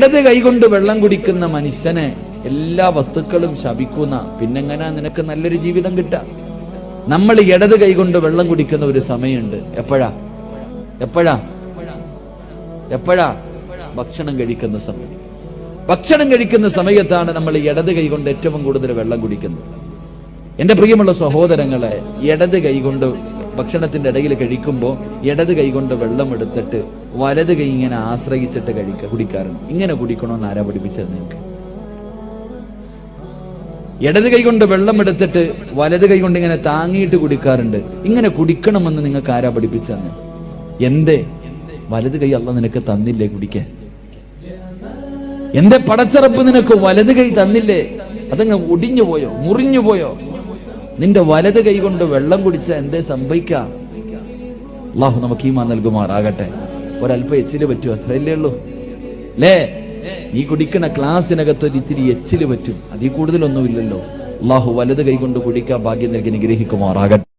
ഇടത് കൈകൊണ്ട് വെള്ളം കുടിക്കുന്ന മനുഷ്യനെ എല്ലാ വസ്തുക്കളും ശപിക്കുന്ന, പിന്നെങ്ങനെ നിനക്ക് നല്ലൊരു ജീവിതം കിട്ടുക? നമ്മൾ ഇടത് കൈകൊണ്ട് വെള്ളം കുടിക്കുന്ന ഒരു സമയമുണ്ട്. എപ്പോഴാ? ഭക്ഷണം കഴിക്കുന്ന സമയം. ഭക്ഷണം കഴിക്കുന്ന സമയത്താണ് നമ്മൾ ഇടത് കൈകൊണ്ട് ഏറ്റവും കൂടുതൽ വെള്ളം കുടിക്കുന്നത്. എന്റെ പ്രിയമുള്ള സഹോദരങ്ങളെ, ഇടത് കൈകൊണ്ട് ഭക്ഷണത്തിന്റെ ഇടയിൽ കഴിക്കുമ്പോൾ ഇടത് കൈകൊണ്ട് വെള്ളം എടുത്തിട്ട് വലത് കൈ ഇങ്ങനെ ആശ്രയിച്ചിട്ട് കുടിക്കാറുണ്ട്. ഇങ്ങനെ കുടിക്കണമെന്ന് ആരാ പഠിപ്പിച്ചത് നിങ്ങൾക്ക്? ഇടത് കൈ കൊണ്ട് വെള്ളം എടുത്തിട്ട് വലത് കൈ കൊണ്ട് ഇങ്ങനെ താങ്ങിയിട്ട് കുടിക്കാറുണ്ട്. ഇങ്ങനെ കുടിക്കണമെന്ന് നിങ്ങൾക്ക് ആരാ പഠിപ്പിച്ചെന്ന്? എന്തേ വലത് കൈ അള്ളാഹ് നിനക്ക് തന്നില്ലേ കുടിക്കാൻ? എന്റെ പടച്ചറപ്പ് നിനക്ക് വലത് കൈ തന്നില്ലേ? അതങ്ങ് ഒടിഞ്ഞു പോയോ, മുറിഞ്ഞു പോയോ? നിന്റെ വലത് കൈ കൊണ്ട് വെള്ളം കുടിച്ച എന്തേ സംഭവിക്കാം? അള്ളാഹു നമുക്ക് ഈമാൻ നൽകുമാറാകട്ടെ. ഒരല്പം എച്ചില് പറ്റും, അത്രയല്ലേ ഉള്ളൂ അല്ലേ? നീ കുടിക്കുന്ന ക്ലാസ്സിനകത്ത് ഒരു ഇച്ചിരി എച്ചില് പറ്റും, അതിൽ കൂടുതലൊന്നുമില്ലല്ലോ. അള്ളാഹു വലത് കൈ കൊണ്ട് കുടിക്കാൻ ഭാഗ്യം നൽകി അനുഗ്രഹിക്കുമാറാകട്ടെ.